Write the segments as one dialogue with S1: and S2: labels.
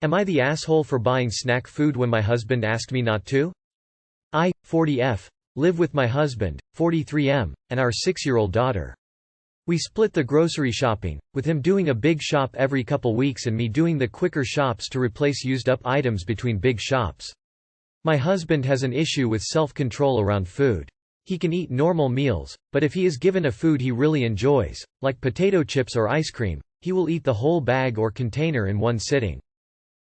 S1: Am I the asshole for buying snack food when my husband asked me not to? I, 40F, live with my husband, 43M, and our 6-year-old daughter. We split the grocery shopping, with him doing a big shop every couple weeks and me doing the quicker shops to replace used-up items between big shops. My husband has an issue with self-control around food. He can eat normal meals, but if he is given a food he really enjoys, like potato chips or ice cream, he will eat the whole bag or container in one sitting.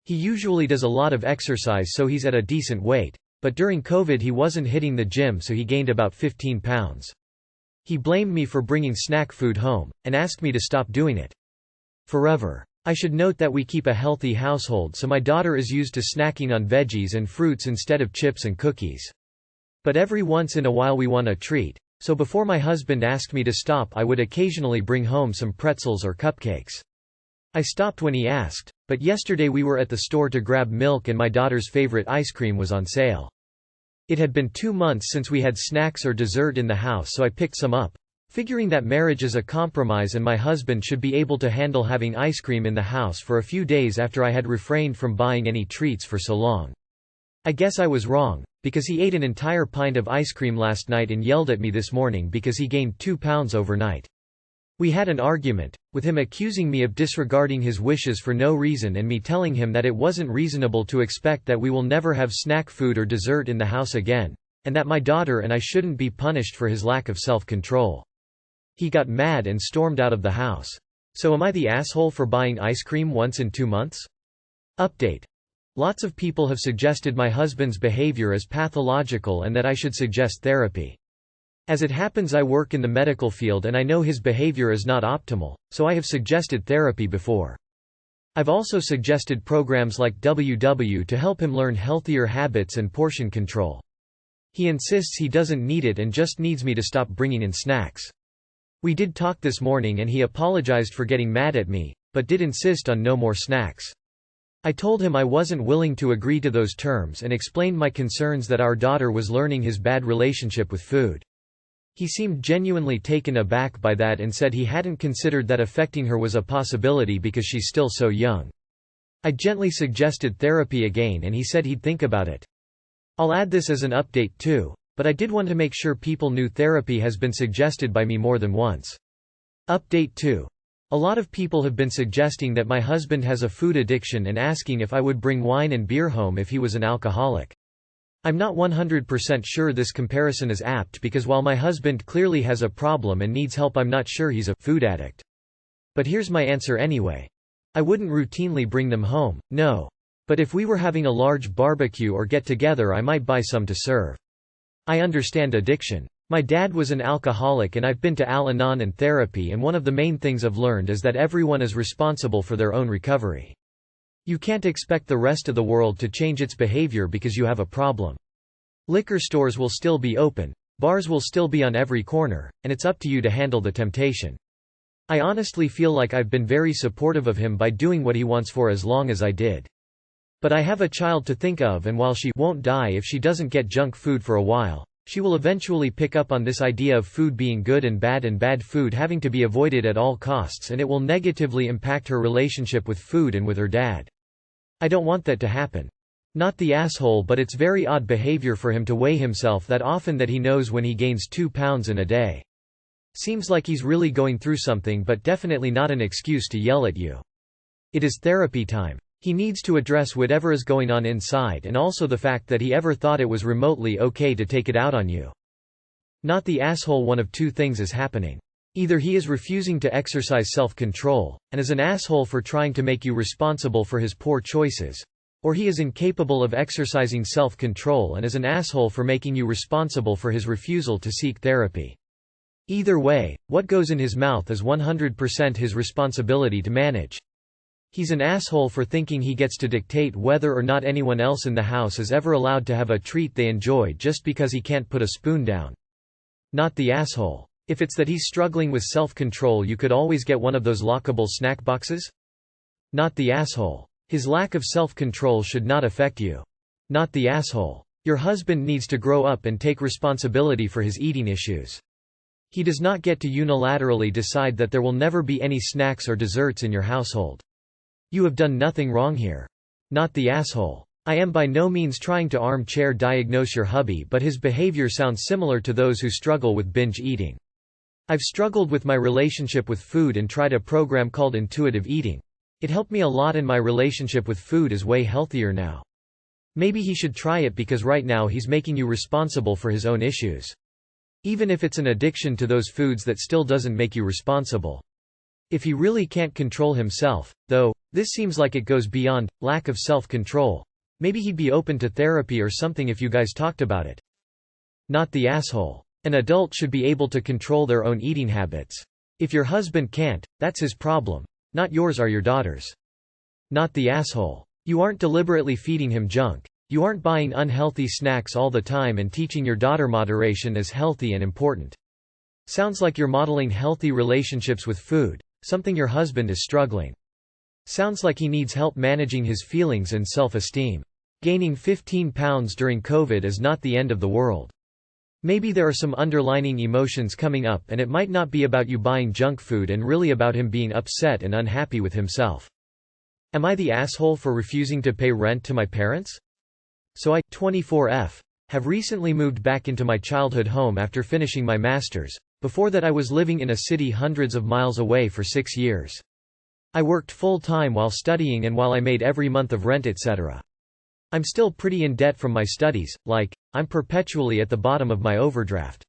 S1: He usually does a lot of exercise, so he's at a decent weight, but during COVID he wasn't hitting the gym, so he gained about 15 pounds. He blamed me for bringing snack food home, and asked me to stop doing it. Forever. I should note that we keep a healthy household, so my daughter is used to snacking on veggies and fruits instead of chips and cookies. But every once in a while we want a treat, so before my husband asked me to stop I would occasionally bring home some pretzels or cupcakes. I stopped when he asked, but yesterday we were at the store to grab milk and my daughter's favorite ice cream was on sale. It had been 2 months since we had snacks or dessert in the house, so I picked some up, figuring that marriage is a compromise and my husband should be able to handle having ice cream in the house for a few days after I had refrained from buying any treats for so long. I guess I was wrong, because he ate an entire pint of ice cream last night and yelled at me this morning because he gained 2 pounds overnight. We had an argument, with him accusing me of disregarding his wishes for no reason and me telling him that it wasn't reasonable to expect that we will never have snack food or dessert in the house again, and that my daughter and I shouldn't be punished for his lack of self-control. He got mad and stormed out of the house. So am I the asshole for buying ice cream once in 2 months? Update. Lots of people have suggested my husband's behavior is pathological and that I should suggest therapy. As it happens, I work in the medical field and I know his behavior is not optimal, so I have suggested therapy before. I've also suggested programs like WW to help him learn healthier habits and portion control. He insists he doesn't need it and just needs me to stop bringing in snacks. We did talk this morning and he apologized for getting mad at me, but did insist on no more snacks. I told him I wasn't willing to agree to those terms and explained my concerns that our daughter was learning his bad relationship with food. He seemed genuinely taken aback by that and said he hadn't considered that affecting her was a possibility because she's still so young. I gently suggested therapy again and he said he'd think about it. I'll add this as an update too, but I did want to make sure people knew therapy has been suggested by me more than once. Update 2. A lot of people have been suggesting that my husband has a food addiction and asking if I would bring wine and beer home if he was an alcoholic. I'm not 100% sure this comparison is apt because while my husband clearly has a problem and needs help, I'm not sure he's a food addict. But here's my answer anyway. I wouldn't routinely bring them home, no. But if we were having a large barbecue or get-together I might buy some to serve. I understand addiction. My dad was an alcoholic and I've been to Al-Anon and therapy, and one of the main things I've learned is that everyone is responsible for their own recovery. You can't expect the rest of the world to change its behavior because you have a problem. Liquor stores will still be open, bars will still be on every corner, and it's up to you to handle the temptation. I honestly feel like I've been very supportive of him by doing what he wants for as long as I did. But I have a child to think of, and while she won't die if she doesn't get junk food for a while, she will eventually pick up on this idea of food being good and bad food having to be avoided at all costs, and it will negatively impact her relationship with food and with her dad. I don't want that to happen. Not the asshole, but it's very odd behavior for him to weigh himself that often that he knows when he gains 2 pounds in a day. Seems like he's really going through something, but definitely not an excuse to yell at you. It is therapy time. He needs to address whatever is going on inside and also the fact that he ever thought it was remotely okay to take it out on you. Not the asshole. One of two things is happening. Either he is refusing to exercise self-control, and is an asshole for trying to make you responsible for his poor choices, or he is incapable of exercising self-control and is an asshole for making you responsible for his refusal to seek therapy. Either way, what goes in his mouth is 100% his responsibility to manage. He's an asshole for thinking he gets to dictate whether or not anyone else in the house is ever allowed to have a treat they enjoy just because he can't put a spoon down. Not the asshole. If it's that he's struggling with self-control, you could always get one of those lockable snack boxes. Not the asshole. His lack of self-control should not affect you. Not the asshole. Your husband needs to grow up and take responsibility for his eating issues. He does not get to unilaterally decide that there will never be any snacks or desserts in your household. You have done nothing wrong here. Not the asshole. I am by no means trying to armchair diagnose your hubby, but his behavior sounds similar to those who struggle with binge eating. I've struggled with my relationship with food and tried a program called intuitive eating. It helped me a lot and my relationship with food is way healthier now. Maybe he should try it because right now he's making you responsible for his own issues. Even if it's an addiction to those foods that still doesn't make you responsible. If he really can't control himself, though, this seems like it goes beyond lack of self-control. Maybe he'd be open to therapy or something if you guys talked about it. Not the asshole. An adult should be able to control their own eating habits. If your husband can't, that's his problem, not yours or your daughter's. Not the asshole. You aren't deliberately feeding him junk. You aren't buying unhealthy snacks all the time and teaching your daughter moderation is healthy and important. Sounds like you're modeling healthy relationships with food, something your husband is struggling. Sounds like he needs help managing his feelings and self-esteem. Gaining 15 pounds during COVID is not the end of the world. Maybe there are some underlying emotions coming up and it might not be about you buying junk food and really about him being upset and unhappy with himself. Am I the asshole for refusing to pay rent to my parents? So I, 24F, have recently moved back into my childhood home after finishing my master's. Before that I was living in a city hundreds of miles away for 6 years. I worked full-time while studying and while I made every month of rent etc. I'm still pretty in debt from my studies, I'm perpetually at the bottom of my overdraft.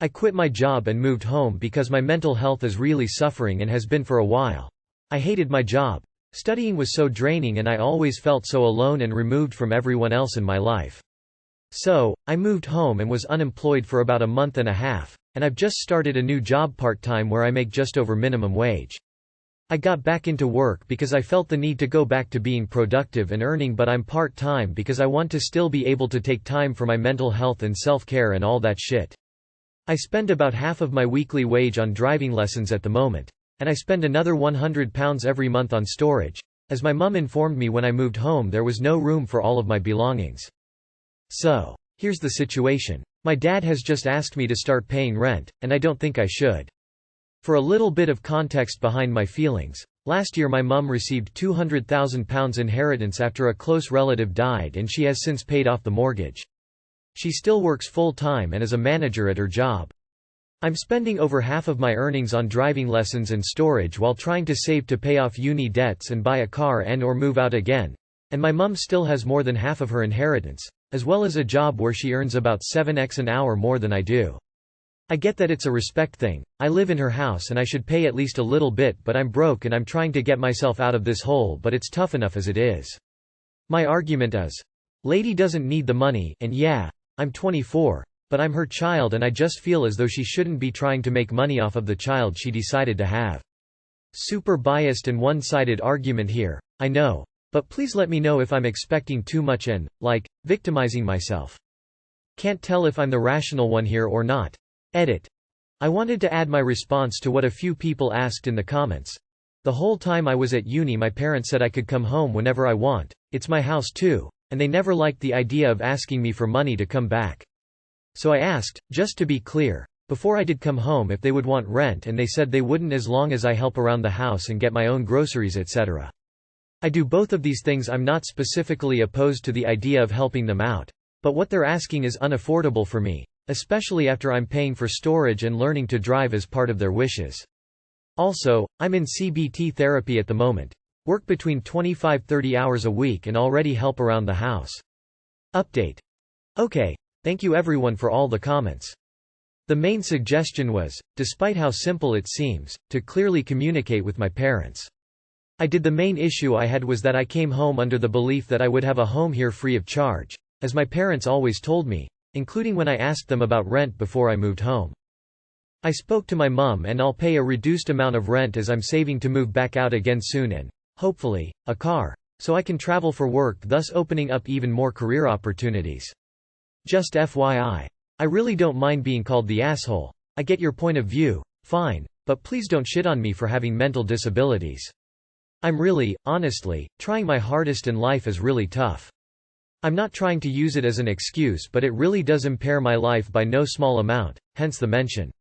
S1: I quit my job and moved home because my mental health is really suffering and has been for a while. I hated my job. Studying was so draining and I always felt so alone and removed from everyone else in my life. So, I moved home and was unemployed for about a month and a half, and I've just started a new job part-time where I make just over minimum wage. I got back into work because I felt the need to go back to being productive and earning, but I'm part-time because I want to still be able to take time for my mental health and self-care and all that shit. I spend about half of my weekly wage on driving lessons at the moment, and I spend another £100 every month on storage. As my mum informed me when I moved home, there was no room for all of my belongings. So, here's the situation. My dad has just asked me to start paying rent, and I don't think I should. For a little bit of context behind my feelings, last year my mum received £200,000 inheritance after a close relative died and she has since paid off the mortgage. She still works full-time and is a manager at her job. I'm spending over half of my earnings on driving lessons and storage while trying to save to pay off uni debts and buy a car and/or move out again, and my mum still has more than half of her inheritance, as well as a job where she earns about 7x an hour more than I do. I get that it's a respect thing. I live in her house and I should pay at least a little bit, but I'm broke and I'm trying to get myself out of this hole, but it's tough enough as it is. My argument is, lady doesn't need the money, and yeah, I'm 24, but I'm her child and I just feel as though she shouldn't be trying to make money off of the child she decided to have. Super biased and one-sided argument here, I know, but please let me know if I'm expecting too much and, victimizing myself. Can't tell if I'm the rational one here or not. Edit. I wanted to add my response to what a few people asked in the comments. The whole time I was at uni my parents said I could come home whenever I want, it's my house too, and they never liked the idea of asking me for money to come back. So I asked, just to be clear, before I did come home if they would want rent and they said they wouldn't as long as I help around the house and get my own groceries etc. I do both of these things. I'm not specifically opposed to the idea of helping them out, but what they're asking is unaffordable for me. Especially after I'm paying for storage and learning to drive as part of their wishes. Also, I'm in CBT therapy at the moment, work between 25–30 hours a week and already help around the house. Update. Okay, thank you everyone for all the comments. The main suggestion was, despite how simple it seems, to clearly communicate with my parents. I did. The main issue I had was that I came home under the belief that I would have a home here free of charge, as my parents always told me, including when I asked them about rent before I moved home. I spoke to my mum and I'll pay a reduced amount of rent as I'm saving to move back out again soon and, hopefully, a car, so I can travel for work, thus opening up even more career opportunities. Just FYI. I really don't mind being called the asshole. I get your point of view, fine, but please don't shit on me for having mental disabilities. I'm really, honestly, trying my hardest and life is really tough. I'm not trying to use it as an excuse, but it really does impair my life by no small amount, hence the mention.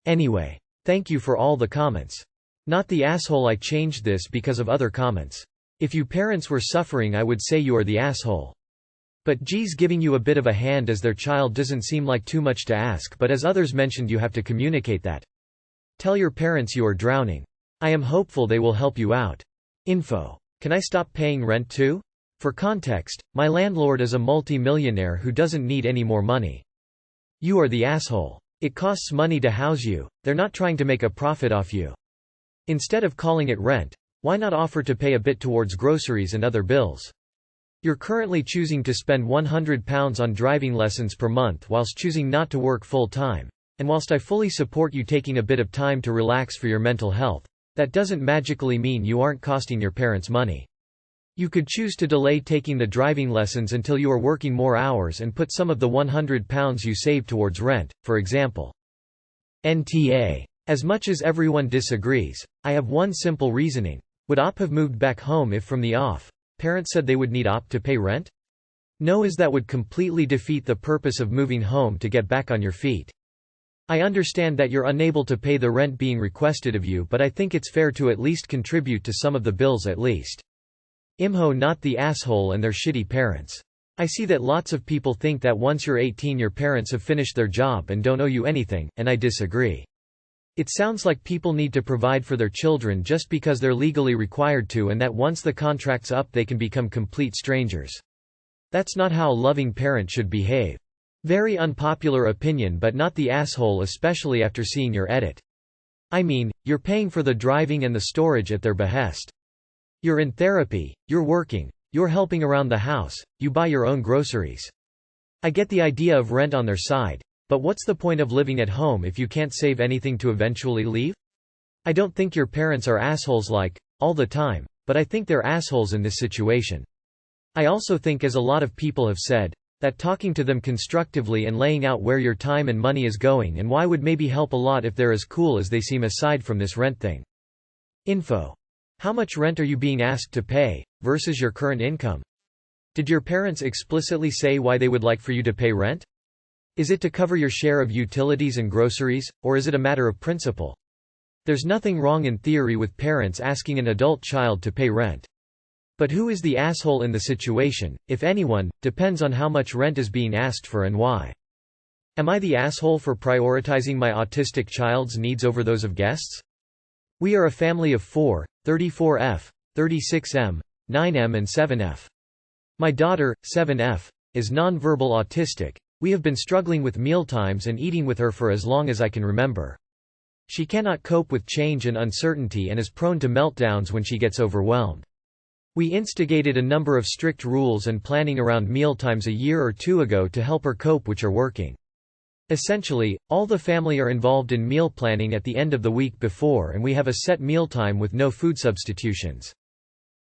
S1: Anyway, thank you for all the comments. Not the asshole. I changed this because of other comments. If you parents were suffering, I would say you are the asshole. But geez, giving you a bit of a hand as their child doesn't seem like too much to ask, but as others mentioned, you have to communicate that. Tell your parents you are drowning. I am hopeful they will help you out. Info. Can I stop paying rent too? For context, my landlord is a multi-millionaire who doesn't need any more money. You are the asshole. It costs money to house you, they're not trying to make a profit off you. Instead of calling it rent, why not offer to pay a bit towards groceries and other bills? You're currently choosing to spend £100 on driving lessons per month whilst choosing not to work full-time. And whilst I fully support you taking a bit of time to relax for your mental health, that doesn't magically mean you aren't costing your parents money. You could choose to delay taking the driving lessons until you are working more hours and put some of the £100 you save towards rent, for example. NTA. As much as everyone disagrees, I have one simple reasoning. Would OP have moved back home if from the off, parents said they would need OP to pay rent? No, as that would completely defeat the purpose of moving home to get back on your feet. I understand that you're unable to pay the rent being requested of you, but I think it's fair to at least contribute to some of the bills at least. Imho, not the asshole and their shitty parents. I see that lots of people think that once you're 18 your parents have finished their job and don't owe you anything, and I disagree. It sounds like people need to provide for their children just because they're legally required to, and that once the contract's up they can become complete strangers. That's not how a loving parent should behave. Very unpopular opinion, but not the asshole, especially after seeing your edit. I mean, you're paying for the driving and the storage at their behest. You're in therapy, you're working, you're helping around the house, you buy your own groceries. I get the idea of rent on their side, but what's the point of living at home if you can't save anything to eventually leave? I don't think your parents are assholes all the time, but I think they're assholes in this situation. I also think, as a lot of people have said, that talking to them constructively and laying out where your time and money is going and why would maybe help a lot if they're as cool as they seem aside from this rent thing. Info. How much rent are you being asked to pay, versus your current income? Did your parents explicitly say why they would like for you to pay rent? Is it to cover your share of utilities and groceries, or is it a matter of principle? There's nothing wrong in theory with parents asking an adult child to pay rent. But who is the asshole in the situation, if anyone, depends on how much rent is being asked for and why. Am I the asshole for prioritizing my autistic child's needs over those of guests? We are a family of 4, 34F, 36M, 9M and 7F. My daughter, 7F, is nonverbal autistic. We have been struggling with mealtimes and eating with her for as long as I can remember. She cannot cope with change and uncertainty and is prone to meltdowns when she gets overwhelmed. We instigated a number of strict rules and planning around mealtimes a year or two ago to help her cope, which are working. Essentially, all the family are involved in meal planning at the end of the week before, and we have a set mealtime with no food substitutions.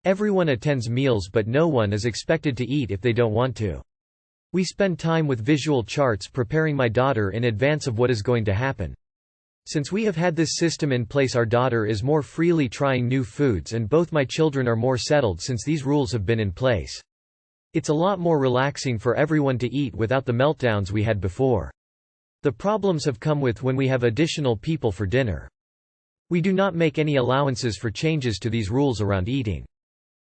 S1: Everyone attends meals, but no one is expected to eat if they don't want to. We spend time with visual charts preparing my daughter in advance of what is going to happen. Since we have had this system in place, our daughter is more freely trying new foods and both my children are more settled since these rules have been in place. It's a lot more relaxing for everyone to eat without the meltdowns we had before. The problems have come with when we have additional people for dinner. We do not make any allowances for changes to these rules around eating.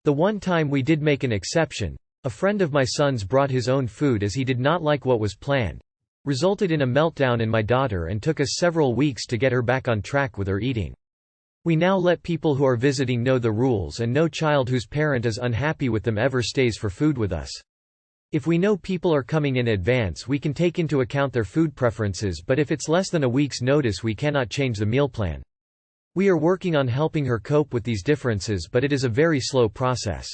S1: The one time we did make an exception, a friend of my son's brought his own food as he did not like what was planned, resulted in a meltdown in my daughter and took us several weeks to get her back on track with her eating. We now let people who are visiting know the rules, and no child whose parent is unhappy with them ever stays for food with us. If we know people are coming in advance, we can take into account their food preferences, but if it's less than a week's notice, we cannot change the meal plan. We are working on helping her cope with these differences, but it is a very slow process.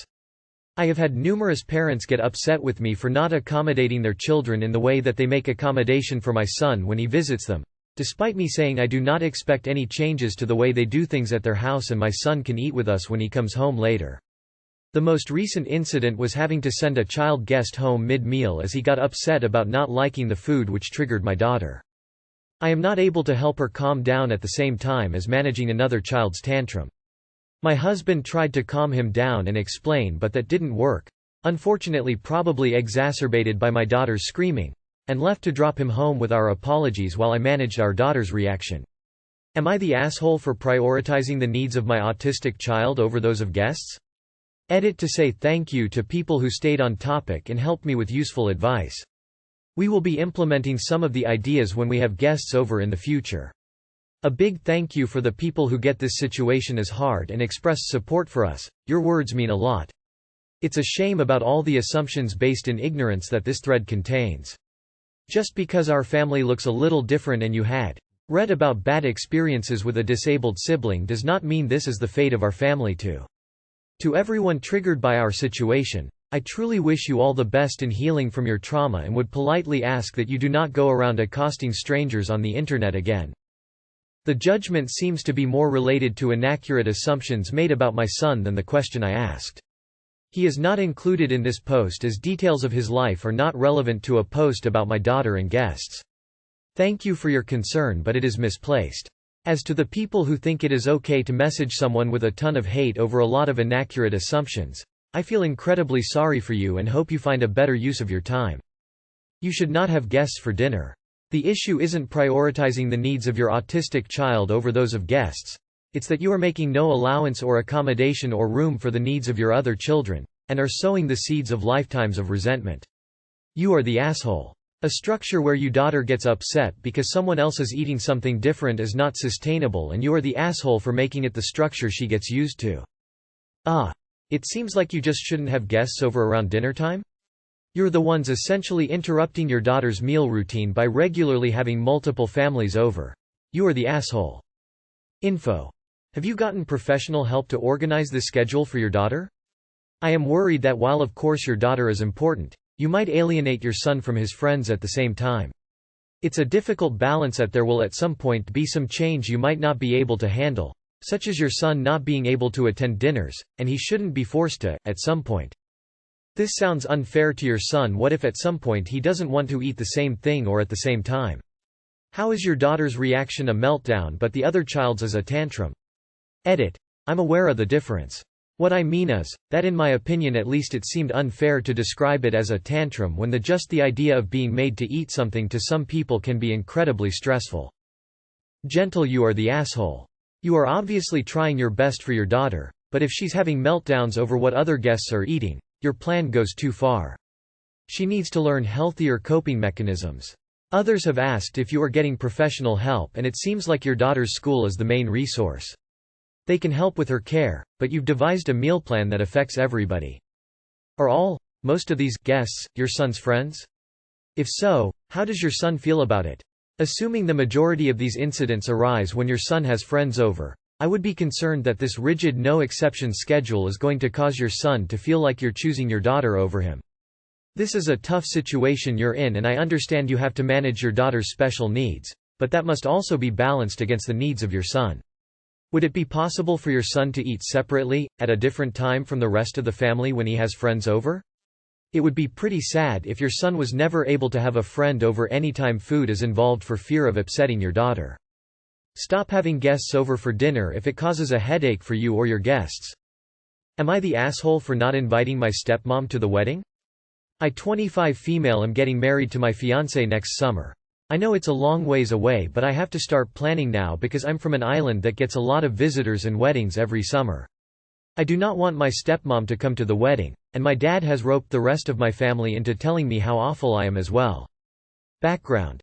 S1: I have had numerous parents get upset with me for not accommodating their children in the way that they make accommodation for my son when he visits them, despite me saying I do not expect any changes to the way they do things at their house and my son can eat with us when he comes home later. The most recent incident was having to send a child guest home mid-meal as he got upset about not liking the food, which triggered my daughter. I am not able to help her calm down at the same time as managing another child's tantrum. My husband tried to calm him down and explain, but that didn't work, unfortunately probably exacerbated by my daughter's screaming, and left to drop him home with our apologies while I managed our daughter's reaction. Am I the asshole for prioritizing the needs of my autistic child over those of guests? Edit to say thank you to people who stayed on topic and helped me with useful advice. We will be implementing some of the ideas when we have guests over in the future. A big thank you for the people who get this situation as hard and express support for us. Your words mean a lot. It's a shame about all the assumptions based in ignorance that this thread contains. Just because our family looks a little different and you had read about bad experiences with a disabled sibling does not mean this is the fate of our family too. To everyone triggered by our situation, I truly wish you all the best in healing from your trauma and would politely ask that you do not go around accosting strangers on the internet again. The judgment seems to be more related to inaccurate assumptions made about my son than the question I asked. He is not included in this post as details of his life are not relevant to a post about my daughter and guests. Thank you for your concern, but it is misplaced. As to the people who think it is okay to message someone with a ton of hate over a lot of inaccurate assumptions, I feel incredibly sorry for you and hope you find a better use of your time. You should not have guests for dinner. The issue isn't prioritizing the needs of your autistic child over those of guests. It's that you are making no allowance or accommodation or room for the needs of your other children, and are sowing the seeds of lifetimes of resentment. You are the asshole. A structure where your daughter gets upset because someone else is eating something different is not sustainable, and you are the asshole for making it the structure she gets used to. It seems like you just shouldn't have guests over around dinner time? You're the ones essentially interrupting your daughter's meal routine by regularly having multiple families over. You are the asshole. Info. Have you gotten professional help to organize the schedule for your daughter? I am worried that while of course your daughter is important, you might alienate your son from his friends at the same time. It's a difficult balance that there will at some point be some change you might not be able to handle, such as your son not being able to attend dinners, and he shouldn't be forced to, at some point. This sounds unfair to your son. What if at some point he doesn't want to eat the same thing or at the same time? How is your daughter's reaction a meltdown but the other child's is a tantrum? Edit. I'm aware of the difference. What I mean is, that in my opinion at least it seemed unfair to describe it as a tantrum when just the idea of being made to eat something to some people can be incredibly stressful. Gentle, you are the asshole. You are obviously trying your best for your daughter, but if she's having meltdowns over what other guests are eating, your plan goes too far. She needs to learn healthier coping mechanisms. Others have asked if you are getting professional help, and it seems like your daughter's school is the main resource. They can help with her care, but you've devised a meal plan that affects everybody. Are most of these guests your son's friends? If so, how does your son feel about it? Assuming the majority of these incidents arise when your son has friends over, I would be concerned that this rigid no-exceptions schedule is going to cause your son to feel like you're choosing your daughter over him. This is a tough situation you're in, and I understand you have to manage your daughter's special needs, but that must also be balanced against the needs of your son. Would it be possible for your son to eat separately, at a different time from the rest of the family when he has friends over? It would be pretty sad if your son was never able to have a friend over anytime food is involved for fear of upsetting your daughter. Stop having guests over for dinner if it causes a headache for you or your guests. Am I the asshole for not inviting my stepmom to the wedding? I, 25 female, am getting married to my fiancé next summer. I know it's a long ways away, but I have to start planning now because I'm from an island that gets a lot of visitors and weddings every summer. I do not want my stepmom to come to the wedding, and my dad has roped the rest of my family into telling me how awful I am as well. Background.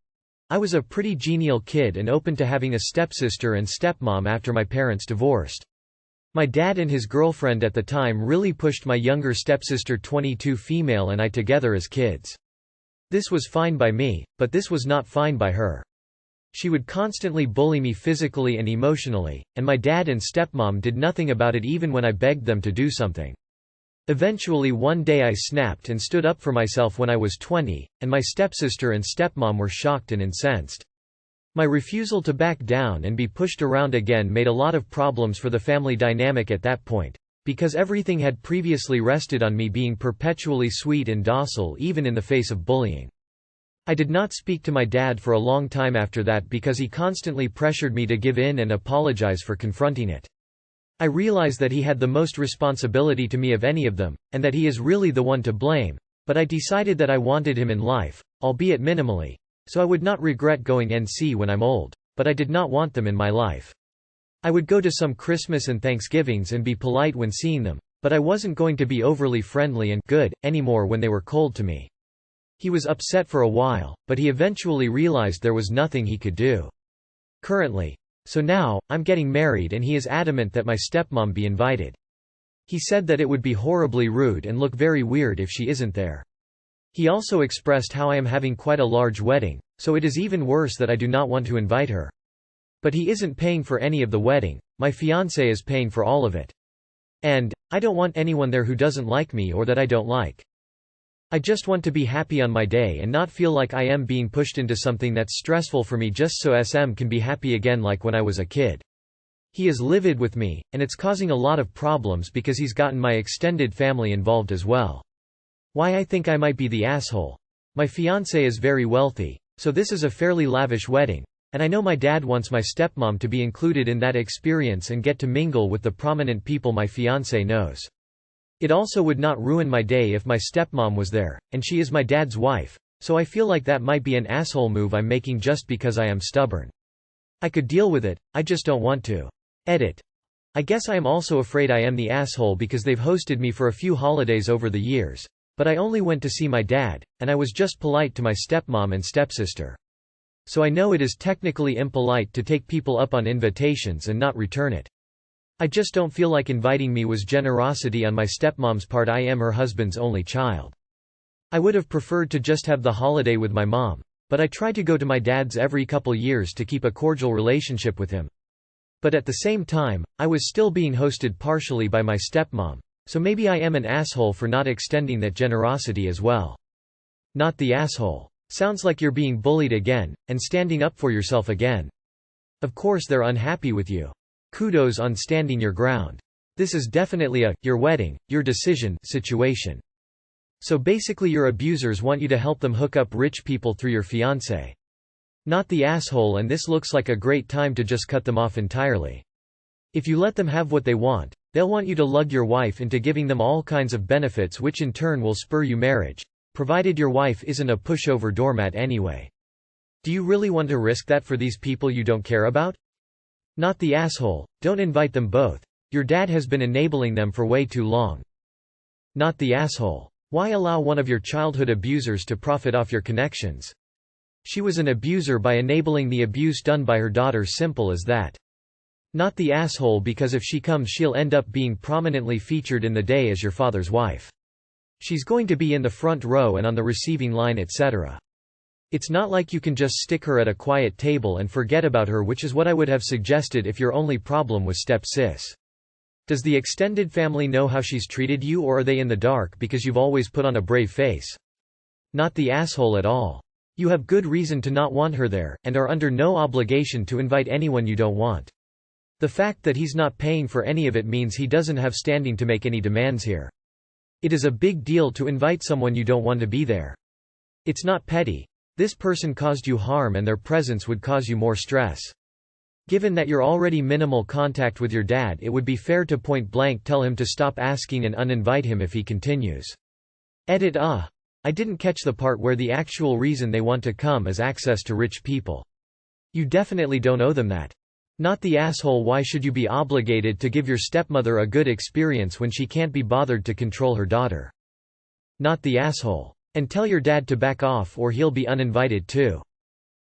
S1: I was a pretty genial kid and open to having a stepsister and stepmom after my parents divorced. My dad and his girlfriend at the time really pushed my younger stepsister, 22 female, and I together as kids. This was fine by me, but this was not fine by her. She would constantly bully me physically and emotionally, and my dad and stepmom did nothing about it even when I begged them to do something. Eventually one day I snapped and stood up for myself when I was 20, and my stepsister and stepmom were shocked and incensed. My refusal to back down and be pushed around again made a lot of problems for the family dynamic at that point, because everything had previously rested on me being perpetually sweet and docile even in the face of bullying. I did not speak to my dad for a long time after that because he constantly pressured me to give in and apologize for confronting it. I realized that he had the most responsibility to me of any of them, and that he is really the one to blame, but I decided that I wanted him in life, albeit minimally, so I would not regret going NC when I'm old, but I did not want them in my life. I would go to some Christmas and Thanksgivings and be polite when seeing them, but I wasn't going to be overly friendly and good anymore when they were cold to me. He was upset for a while, but he eventually realized there was nothing he could do. Currently. So now, I'm getting married and he is adamant that my stepmom be invited. He said that it would be horribly rude and look very weird if she isn't there. He also expressed how I am having quite a large wedding, so it is even worse that I do not want to invite her. But he isn't paying for any of the wedding, my fiancé is paying for all of it. And I don't want anyone there who doesn't like me or that I don't like. I just want to be happy on my day and not feel like I am being pushed into something that's stressful for me just so SM can be happy again like when I was a kid. He is livid with me, and it's causing a lot of problems because he's gotten my extended family involved as well. Why I think I might be the asshole. My fiancé is very wealthy, so this is a fairly lavish wedding, and I know my dad wants my stepmom to be included in that experience and get to mingle with the prominent people my fiancé knows. It also would not ruin my day if my stepmom was there, and she is my dad's wife, so I feel like that might be an asshole move I'm making just because I am stubborn. I could deal with it, I just don't want to. Edit. I guess I am also afraid I am the asshole because they've hosted me for a few holidays over the years, but I only went to see my dad, and I was just polite to my stepmom and stepsister. So I know it is technically impolite to take people up on invitations and not return it. I just don't feel like inviting me was generosity on my stepmom's part. I am her husband's only child. I would have preferred to just have the holiday with my mom, but I try to go to my dad's every couple years to keep a cordial relationship with him. But at the same time, I was still being hosted partially by my stepmom, so maybe I am an asshole for not extending that generosity as well. Not the asshole. Sounds like you're being bullied again, and standing up for yourself again. Of course they're unhappy with you. Kudos on standing your ground. This is definitely a your wedding, your decision situation. So basically your abusers want you to help them hook up rich people through your fiancé. Not the asshole, and this looks like a great time to just cut them off entirely. If you let them have what they want, they'll want you to lug your wife into giving them all kinds of benefits which in turn will spur you marriage, provided your wife isn't a pushover doormat anyway. Do you really want to risk that for these people you don't care about? Not the asshole, don't invite them both. Your dad has been enabling them for way too long. Not the asshole. Why allow one of your childhood abusers to profit off your connections? She was an abuser by enabling the abuse done by her daughter, simple as that. Not the asshole because if she comes she'll end up being prominently featured in the day as your father's wife. She's going to be in the front row and on the receiving line, etc. It's not like you can just stick her at a quiet table and forget about her, which is what I would have suggested if your only problem was step-sis. Does the extended family know how she's treated you, or are they in the dark because you've always put on a brave face? Not the asshole at all. You have good reason to not want her there, and are under no obligation to invite anyone you don't want. The fact that he's not paying for any of it means he doesn't have standing to make any demands here. It is a big deal to invite someone you don't want to be there. It's not petty. This person caused you harm and their presence would cause you more stress. Given that you're already minimal contact with your dad, it would be fair to point blank tell him to stop asking and uninvite him if he continues. Edit. I didn't catch the part where the actual reason they want to come is access to rich people. You definitely don't owe them that. Not the asshole. Why should you be obligated to give your stepmother a good experience when she can't be bothered to control her daughter? Not the asshole. And tell your dad to back off or he'll be uninvited too.